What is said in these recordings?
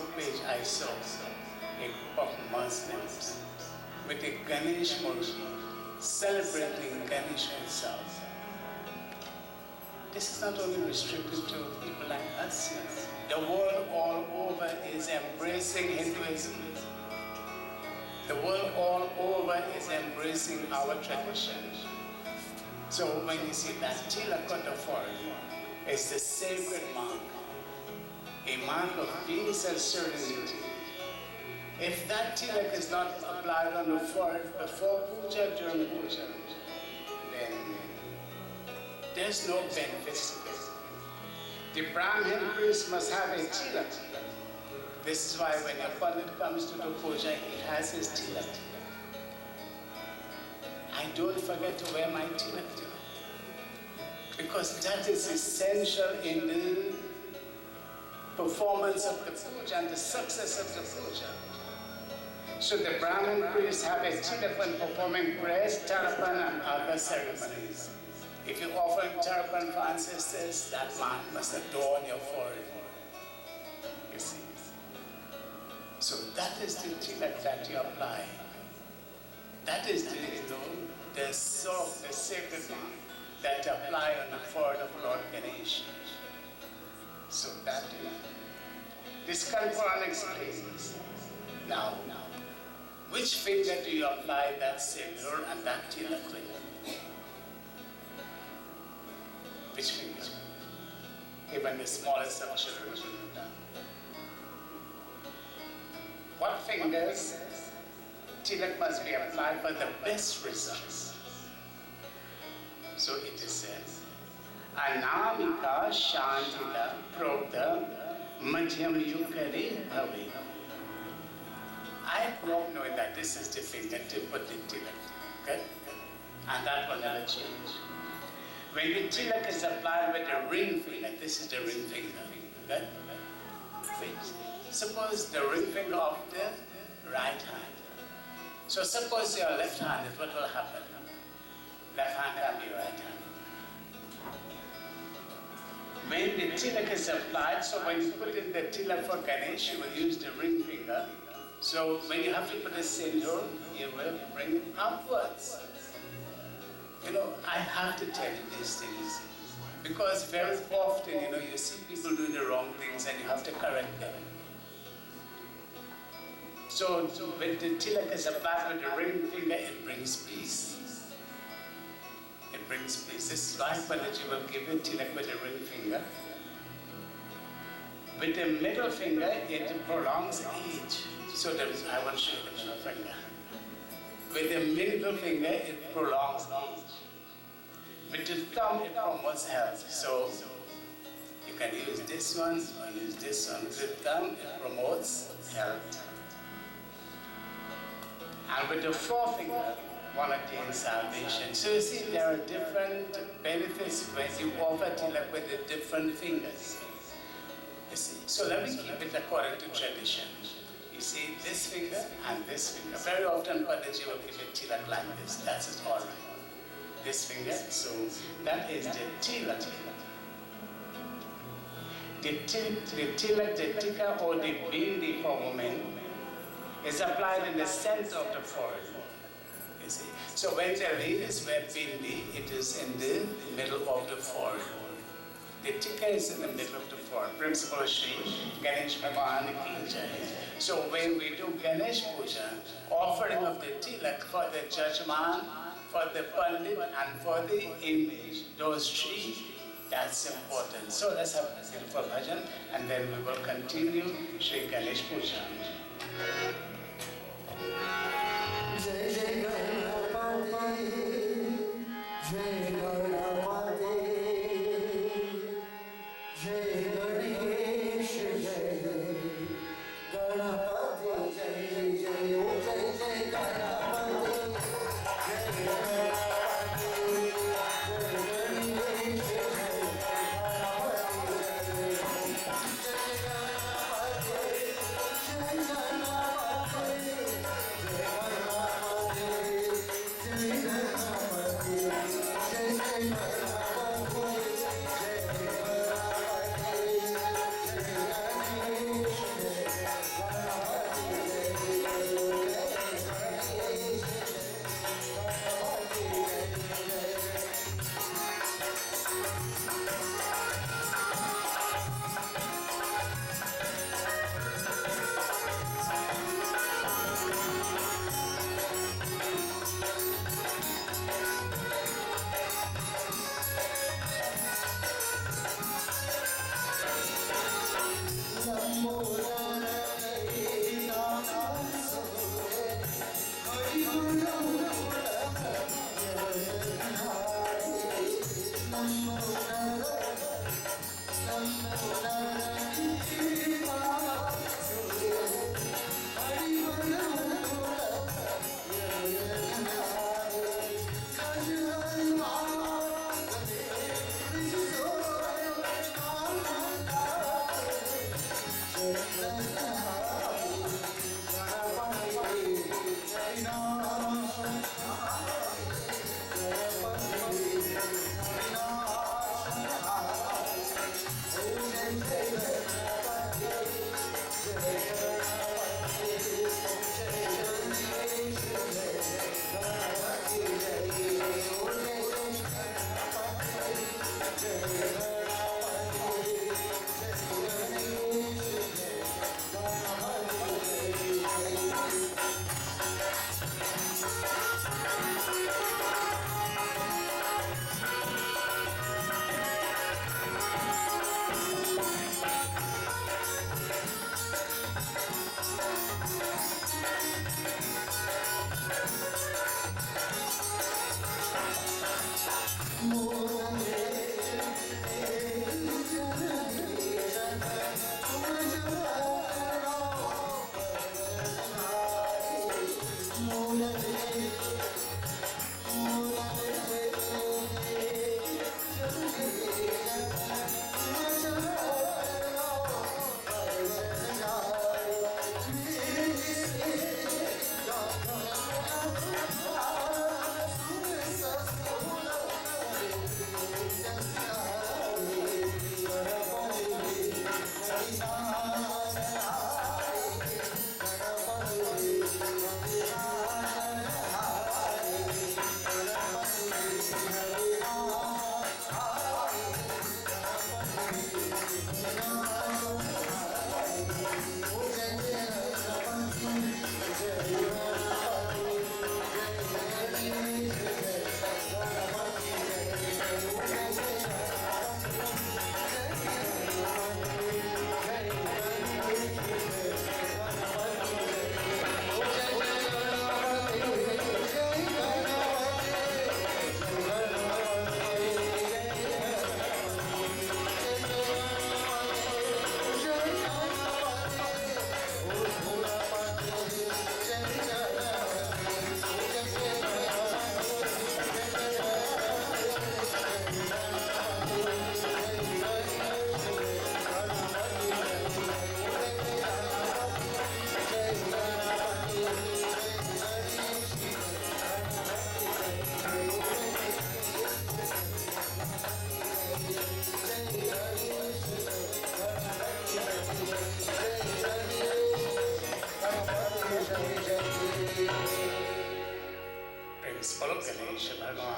page I saw a group of Muslims with a Ganesh motif celebrating Ganesh himself. This is not only restricted to people like us. The world all over is embracing Hinduism. The world all over is embracing our tradition. So when you see that tilak on the forehead, it's the sacred mark, a mark of peace and serenity. If that tilak is not applied on the forehead before puja, during puja, then there's no benefits to it. The Brahmin priest must have a tilak. This is why when a Pundit comes to the puja, he has his tilak. I don't forget to wear my tilak, because that is essential in the performance of the puja and the success of the puja. So the Brahmin priests have a tilak when performing prayers, tarapan and other ceremonies. If you offer tarapan for ancestors, that mark must adorn your forehead. You see. So that is the tilak that you apply. That is the soft, the sacred mark that you apply on the forehead of Lord Ganesh. So that this Quran explains. Now, which finger do you apply that singur and that tilak with? Which finger? Even the smallest of children will do that. What fingers tilak must be applied for the best results? So it is said, Anamika Shantila Prokta Madhyam Yukari Bhavi. I grew up knowing that this is the finger to put the tilak, okay? And that will never change. When the tilak is applied with the ring finger, this is the ring finger, okay? Suppose the ring finger of the right hand. So suppose you are left-handed, what will happen? Left hand can be right hand. When the tilak is applied, so when you put in the tilak for Ganesh, you will use the ring finger. So when you have to put a sindur, you will bring it upwards. You know, I have to tell you these things because very often, you see people doing the wrong things and you have to correct them. So when the tilak is applied with the ring finger, it brings peace. It brings peace. This is why Pundit will give you tilak with the ring finger. With the middle finger, it prolongs age. So I will show you the middle finger. With the middle finger, it prolongs age. With the thumb, it promotes health. So you can use this one or use this one. With the thumb, it promotes health. And with the forefinger, one attains salvation. So you see, there are different benefits when you offer tilak with the different fingers. You see, so let me keep it according to tradition. You see, this finger and this finger. Very often, Pundit will give it tilak like this. That's it, all right. This finger, so that is the tilak. The tilak, the tika or the bindi for women is applied in the center of the forehead. You see. So when the ladies wear bindi, it is in the middle of the forehead. The tika is in the middle of the forehead. Principal Shri Ganesh Bhagavan Ki Jai. So when we do Ganesh Puja, offering of the tilak for the judgment, for the Pundit and for the image, those three, that's important. So let's have a beautiful bhajan and then we will continue Shri Ganesh Puja. Jai Jai Ganapati, Jai Ganapati, Jai Ganesh, Jai Ganapati, Jai Jai Ganapati. Jai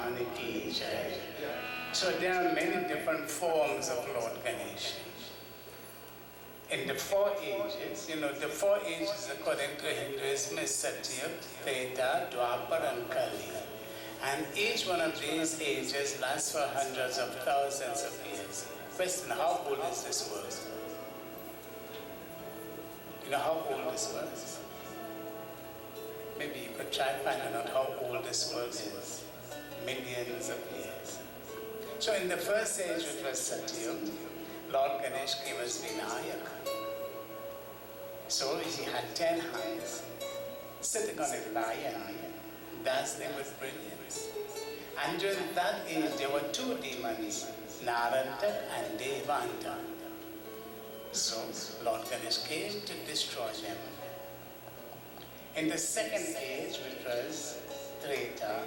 demonic age. Right? So there are many different forms of Lord Ganesh. In the 4 ages, the 4 ages according to Hinduism is Satya, Treta, Dwapar and Kali. And each one of these ages lasts for hundreds of thousands of years. Question, how old is this world? You know how old this world is? Maybe you could try finding out how old this world is. Millions of years. So in the first age, which was Satya, Lord Ganesh came as Vinayak. So he had 10 hands, sitting on a lion, dancing with brilliance. And during that age, there were 2 demons, Narantak and Devanta. So Lord Ganesh came to destroy them. In the second age, which was Treta,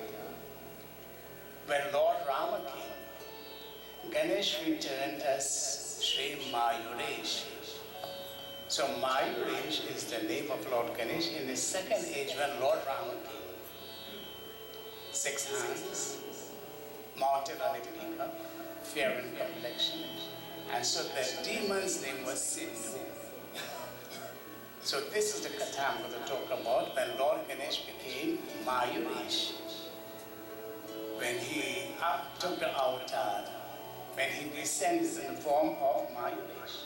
when Lord Rama came, Ganesh returned as Sri Mayuresh. So Mayuresh is the name of Lord Ganesh in the second age when Lord Rama came. 6 hands, mounted on a peacock, fair in complexion. And so the demon's name was Sindhu. So this is the katha I'm going to talk about when Lord Ganesh became Mayuresh. When he took the avatar, when he descended in the form of Mayuresh.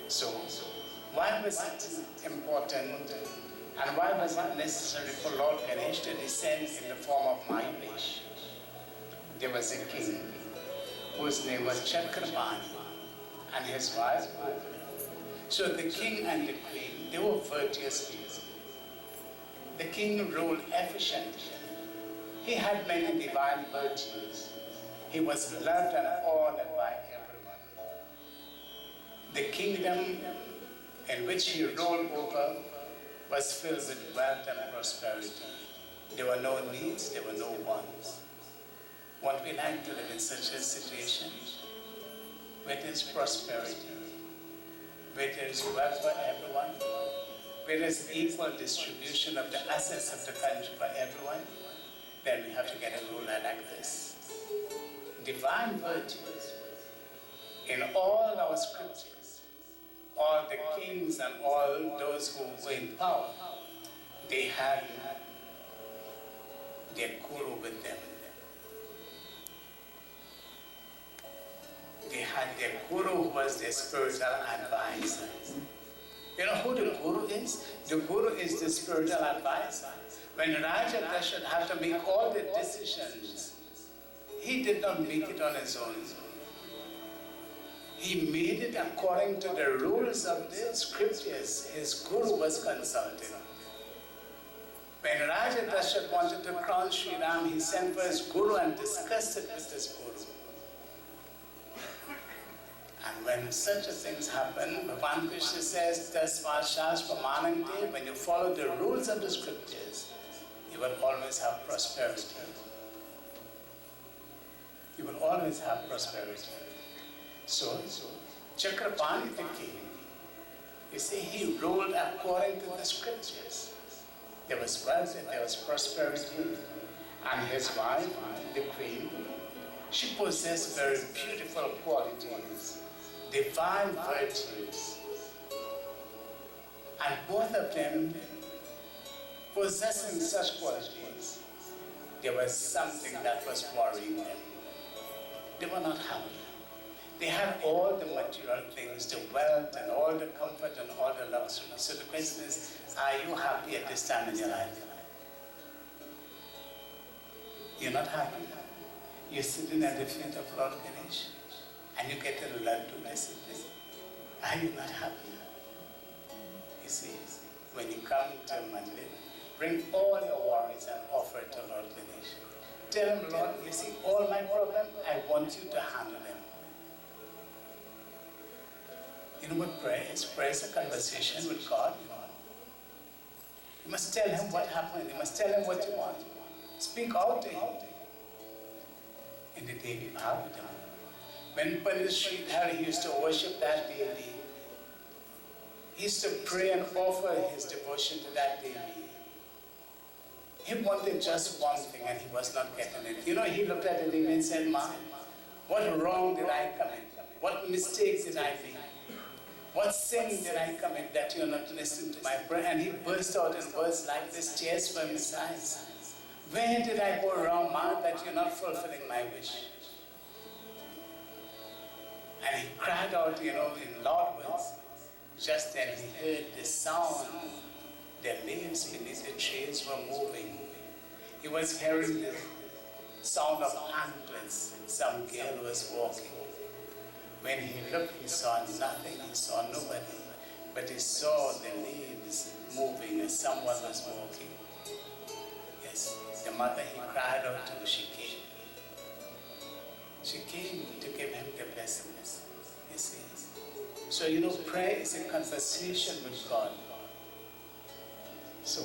So why was it important and why was it necessary for Lord Ganesh to descend in the form of Mayuresh? There was a king whose name was Chakrapani and his wife. So the king and the queen, they were virtuous people. The king ruled efficiently. He had many divine virtues. He was loved and honored by everyone. The kingdom in which he ruled over was filled with wealth and prosperity. There were no needs, there were no wants. Won't we like to live in such a situation? Where there is prosperity, where there is wealth for everyone, where there is equal distribution of the assets of the country for everyone, then we have to get a ruler like this. Divine virtues in all our scriptures, all the kings and all those who were in power, they had their guru with them. They had their guru who was their spiritual advisor. You know who the guru is? The guru is the spiritual advisor. When Raja Dasharatha had to make all the decisions, he did not make it on his own. He made it according to the rules of the scriptures. His guru was consulted. When Raja Dasharatha wanted to crown Sri Ram, he sent for his guru and discussed it with his guru. And when such a things happen, Bhagavan Krishna says, Tasmat Shastra Manante, when you follow the rules of the scriptures, you will always have prosperity. You will always have prosperity. So Chakrapani the king, you see, he ruled according to the scriptures. There was wealth and there was prosperity. And his wife, the queen, she possessed very beautiful qualities, divine virtues. And both of them possessing such qualities, there was something that was worrying them. They were not happy. They had all the material things, the wealth and all the comfort and all the luxury. So the question is, are you happy at this time in your life? You're not happy. You're sitting at the feet of Lord Ganesh and you get to learn to listen. Are you not happy? You see, when you come to Mandir, bring all your worries and offer it to Lord Ganesh. Tell him, Lord, you see, all my problems, I want you to handle them. You know what prayer is? Prayer is a conversation with God. You must tell him what happened. You must tell him what you want. Speak out to him. In the daily bhagavatam, when Pundit Sridhar used to worship that deity, he used to pray and offer his devotion to that deity. He wanted just one thing and he was not getting it. You know, he looked at it and said, "Ma, what wrong did I commit? What mistakes did I make? What sin did I commit that you're not listening to my prayer?" And he burst out in words like this, tears from his eyes. "Where did I go wrong, Ma, that you're not fulfilling my wish?" And he cried out, you know, in loud words. Just then he heard the sound. The leaves beneath the trees were moving. He was hearing the sound of anklets. Some girl was walking. When he looked, he saw nothing, he saw nobody. But he saw the leaves moving as someone was walking. Yes, the mother he cried out to, she came. She came to give him the blessings, you see. So, you know, prayer is a conversation with God. So,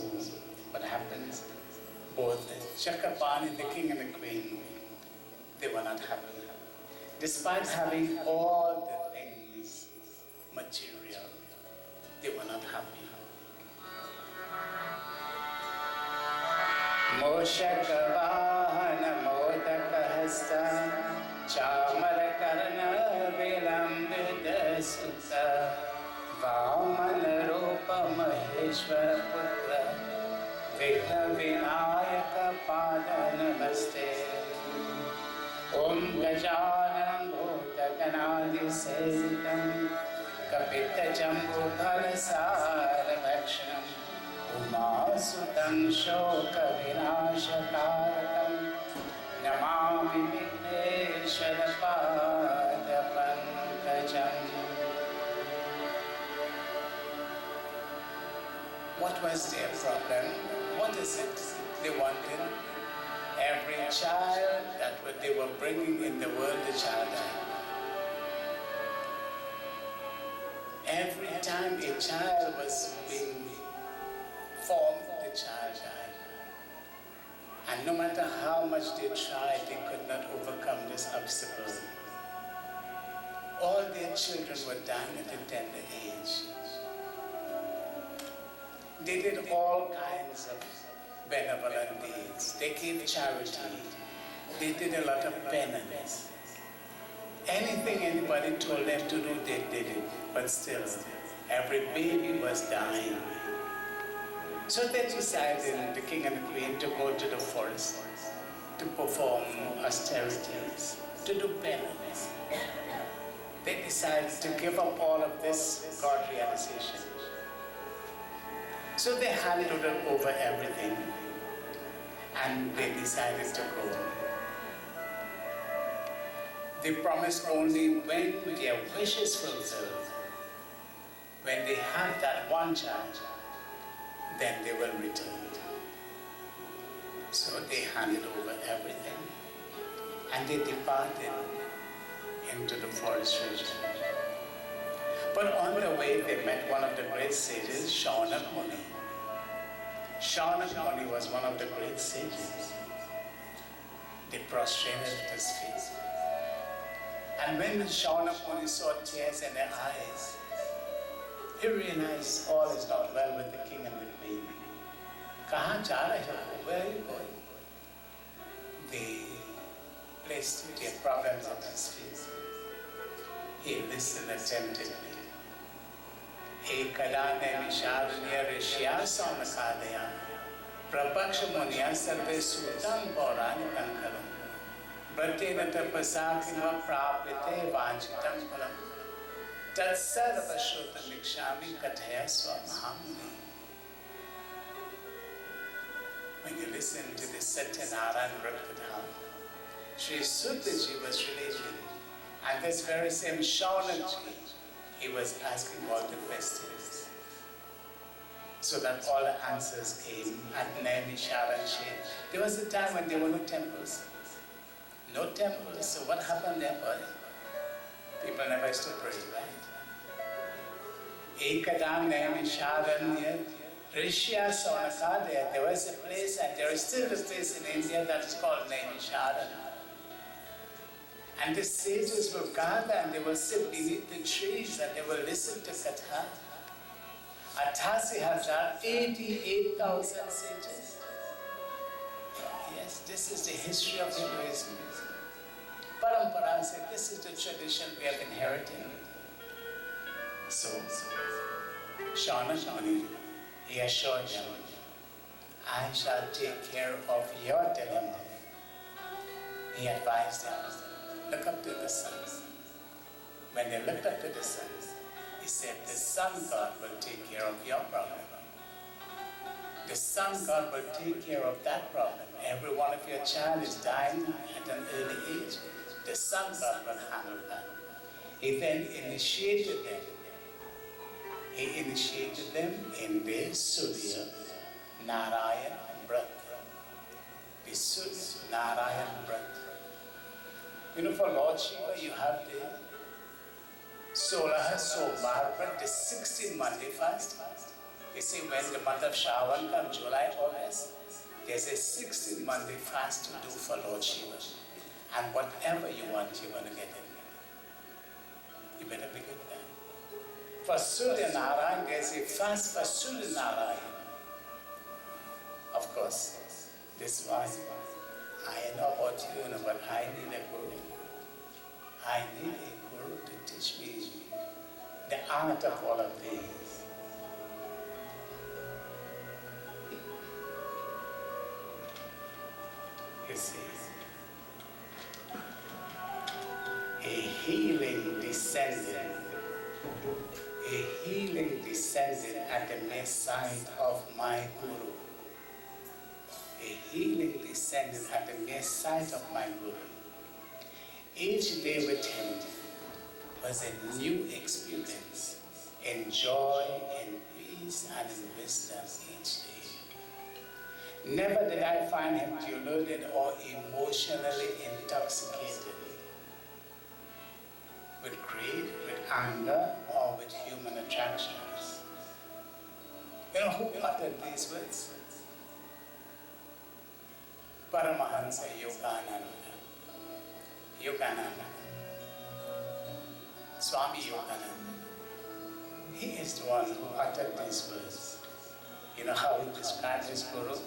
what happens? Both Chakrapani, the king and the queen, they were not happy. Despite having all the things material, they were not happy. Moshakavahana modakahasta chamarakarna vilambita sutta vamana rupa maheshwara putra vighna vinayaka pada namaste Om Gajanam Bhutaganadi Sevitam Kapita Jambu Bhalasara Bhakshanam Umasutam Shoka Vinashakarakam Namami Vigneshwara Pada Pankajam. What was their problem? What is it they wanted? Every child that they were bringing in the world, the child died. Every time a child was being formed, the child died. And no matter how much they tried, they could not overcome this obstacle. All their children were dying at a tender age. They did all kinds of benevolent deeds. They gave charity. They did a lot of penance. Anything anybody told them to do, they did it. But still, every baby was dying. So they decided, the king and the queen, to go to the forest to perform austerities, to do penance. They decided to give up all of this God realization. So they handed over everything and they decided to go. They promised only when their wishes fulfilled, when they had that one child, then they will return. So they handed over everything and they departed into the forest region. But on the way, they met one of the great sages, Shaunak Muni. Shaunak Muni was one of the great sages. They prostrated at his feet. And when Shaunak Muni saw tears in their eyes, he realized all is not well with the king and the queen. Kahan ja rahe ho? Where are you going? They placed their problems at his feet. He listened attentively. Ekada Naimisharanya Rishya Saunakadaya Prapaksha Munya Sarve Sutam Paurani Kankaram Bratena Tapasakima Prapite Vanchitam Palam Tatsarva Shruta Mikshami Kathaya Swamahamuni. When you listen to the Satyanarayan Rukadha, Sri Sutaji was related. And this very same Shaunakji, he was asking all the questions. So that all the answers came at Naimisharanya. There was a time when there were no temples. No temples. So what happened there, boy? People never used to pray, right? Ekadam Naimisharanya Rishya Saunakadaya. There was a place, and there is still a place in India that is called Naimisharanya. And the sages will gather and they will sit beneath the trees and they will listen to Katha. At 88,000 sages. Yes, this is the history of Hinduism. Parampara said, this is the tradition we have inherited. So, Shaunaka Muni, he assured them, I shall take care of your dilemma. He advised them, look up to the sun. When they looked up to the sun, he said, the sun god will take care of your problem. The sun god will take care of that problem. Every one of your child is dying at an early age. The sun god will handle that. He then initiated them. He initiated them in the Surya Narayan Brat. The Surya Narayan Brat. You know, for Lord Shiva, you have the Solar Sombar, but the 16th Monday fast. You see, when the month of Shravan comes, July, August, there's a 16th Monday fast to do for Lord Shiva. And whatever you want, you're going to get it. You better be good then. For Surya Narayan, there's a fast for Surya Narayan. Of course, this one, I know about you, but I need a guru. I need a guru to teach me the art of all of these. You see, a healing descended at the mere sight of my guru. A healing descended at the mere sight of my guru. Each day with him was a new experience in joy, in peace, and in wisdom each day. Never did I find him deluded or emotionally intoxicated with greed, with anger, or with human attractions. You know who uttered these words? Paramahansa Yogananda. Swami Yogananda. He is the one who uttered these words. You know how he described his guru?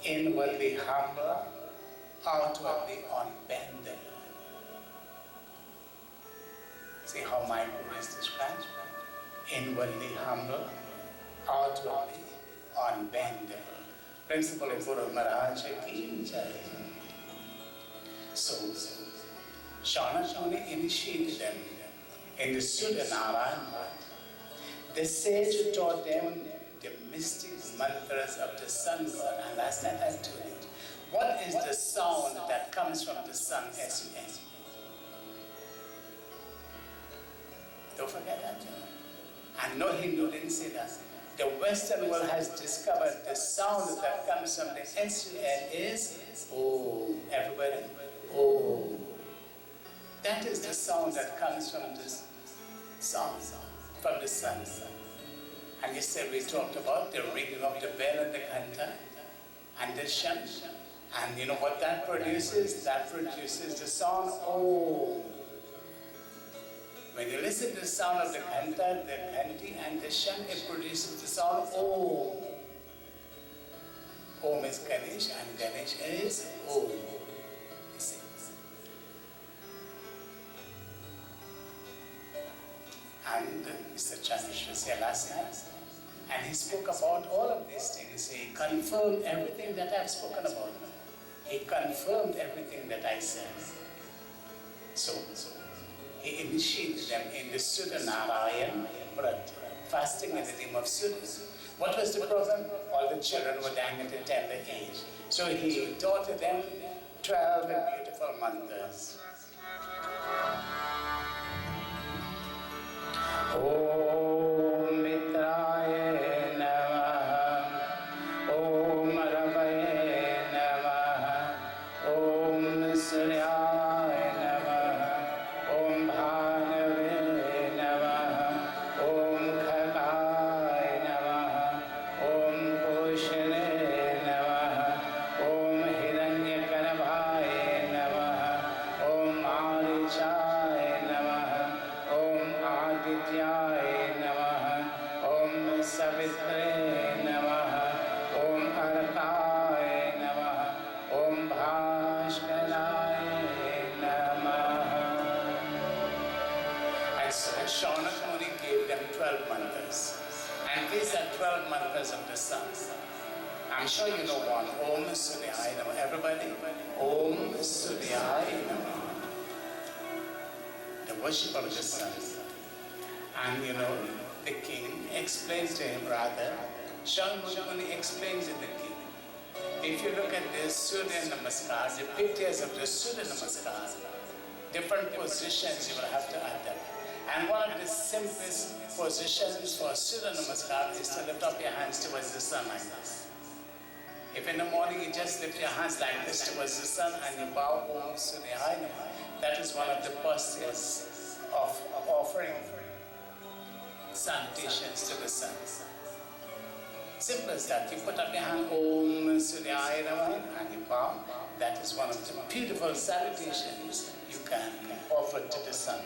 Inwardly humble, outwardly unbending. See how my guru is described? Inwardly humble, outwardly unbendable. Principle of Guru Maharaj ki jai. So, Shaunaka Muni initiated them in the Surya Narayan. The sage taught them the mystic mantras of the sun god, and last night I told you. What is the sound that comes from the sun, S-U-N? Don't forget that. And no Hindu didn't say that. The Western world has discovered the sound that comes from the S-U-N is oh. Everybody, oh. That is the sound that comes from this sound, from the sun. And yesterday we talked about the ringing of the bell and the ghanta and the shan. And you know what that produces? That produces the sound oh. When you listen to the sound of the ghanta, the ghanti and the shan, it produces the sound om. Om is Ganesh and Ganesh is om. You see. And Mr. Chandra said last night, and he spoke about all of these things. He confirmed everything that I've spoken about. He confirmed everything that I said. So he initiated them in the Surya Narayan Brat, fasting in the name of Surya. What was the problem? All the children were dying at a tender age. So he taught them 12 beautiful mantras. Om Mitraye Namaha, Om Ravaye Namaha, Om Suryaye Namaha, Om Bhanave Namaha, Om Khagaye Namaha, Om Poshane Namaha, Om Hiranyakarbhaye Namaha, Om Marichaye Namaha, Om Adityaye 12 mantras of the sun. I'm sure you know one. Om Suryaya Namah. Everybody? Om Suryaya Namah. The worship of the sun. And the king explains to him rather, Shanmukuni explains to the king. If you look at the Surya Namaskar, the pictures of the Surya Namaskar, different positions you will have to adapt. And one of the simplest positions for Surya Namaskar is to lift up your hands towards the sun like this. If in the morning you just lift your hands like this towards the sun and you bow Om Suryaya Namah, that is one of the postures of offering salutations to the sun. Simple as that. You put up your hand Om Suryaya Namah and you bow. That is one of the beautiful salutations you can offer to the sun.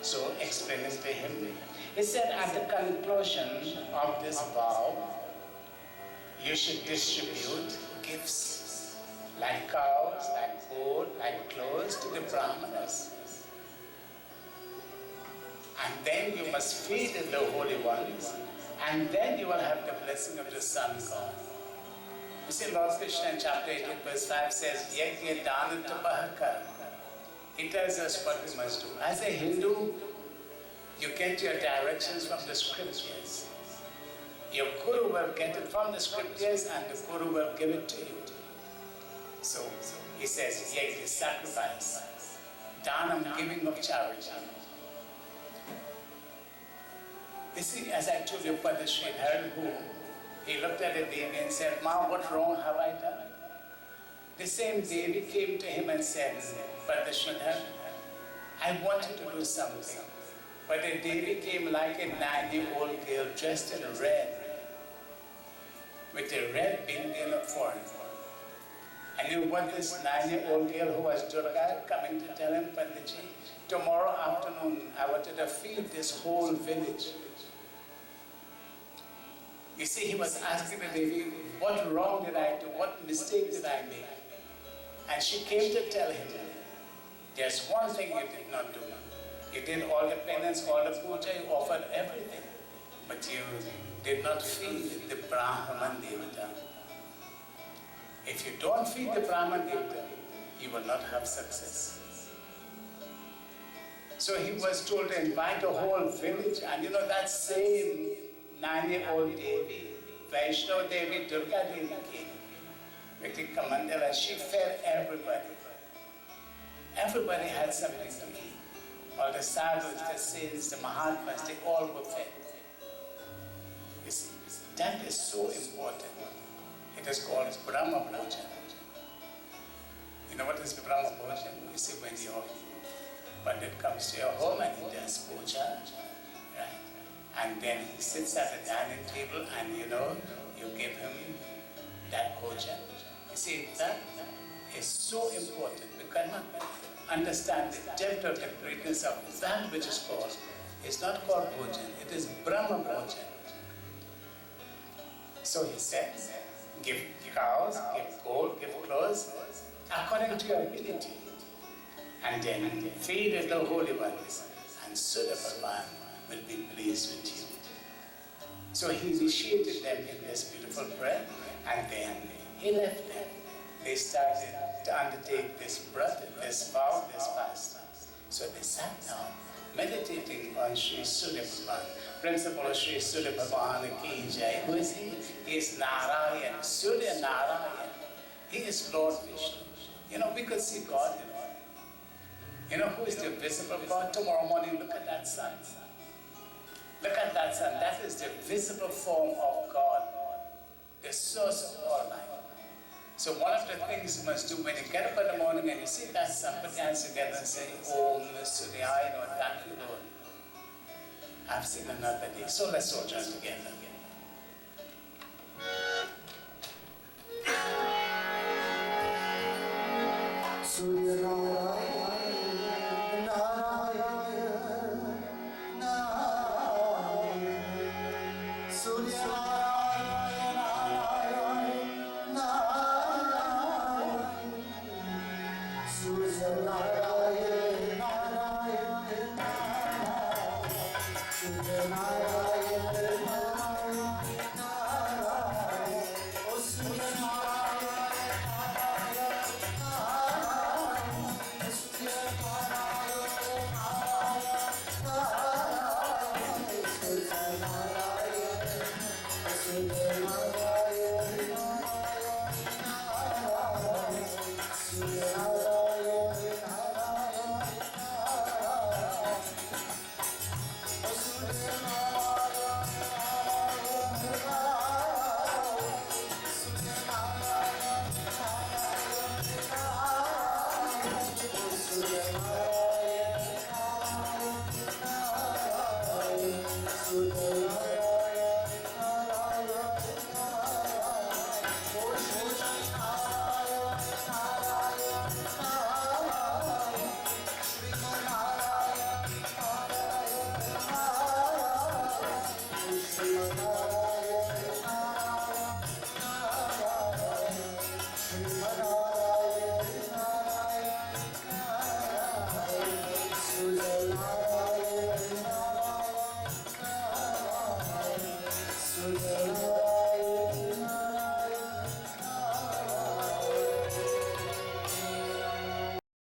So explaining to him, he said at the conclusion of this vow, you should distribute gifts like cows, like gold, like clothes to the Brahmanas. And then you must feed the holy ones, and then you will have the blessing of the sun god. You see, Lord Krishna in chapter 18, verse 5 says, Yajna dana tapaha karma. He tells us what we must do. As a Hindu, you get your directions from the scriptures. Your guru will get it from the scriptures and the guru will give it to you. So he says, yajna, sacrifice. Dhanam, giving of charity. You see, as I told you, Pundit Sri who he looked at a Devi and said, Ma, what wrong have I done? The same Devi came to him and said, Pundit Sri, I want you to do something. But the Devi came like a 9-year-old girl dressed in red, with a red bindi in a forehead. And you want this 9-year-old girl who was Durga coming to tell him, Panditji, tomorrow afternoon I wanted to feed this whole village. You see, he was asking the Devi, what wrong did I do? What mistake did I make? And she came to tell him, there's one thing you did not do. You did all the penance, all the puja, you offered everything. But you did not feed the Brahman Devata. If you don't feed the Brahman Devata, you will not have success. So he was told to invite the whole village, and that same 9-year-old Devi, VISHNU Devi, Durga Devi came with the Kamandala. She fed everybody. Everybody had something to eat. All the sadhus, the saints, the Mahatmas, they all were fed. You see, that is so important. It is called Brahma Bhojan. You know what is Brahma Bhojan? You see, when your Pundit comes to your home and he does puja, right? And then he sits at the dining table and you give him that bhojan. You see, that is so important. We cannot understand the depth of the greatness of that which is called. It's not called bhojan, it is Brahma Bhojan. So he says, give cows, give gold, give clothes, according to your ability. And then feed the holy ones, and Surya Bhagavan will be pleased with you. So he initiated them in this beautiful prayer, and then he left them. They started to undertake this brat, this vow, this fast. So they sat down, meditating on Sri Surya Bhagavan. Principal Sri Surya Bhagavan ki jai. Who is he? He is Narayan, Surya Narayan. He is Lord Vishnu. We could see God. Who is the visible God? Tomorrow morning, look at that sun. Look at that sun. That is the visible form of God, the source of all life. So one of the things you must do when you get up in the morning and you see that sun, put your hands together and say, Om Suryaya Namah, thank you, Lord. I've seen another day. So let's all join together. Surya Narayana Thank you.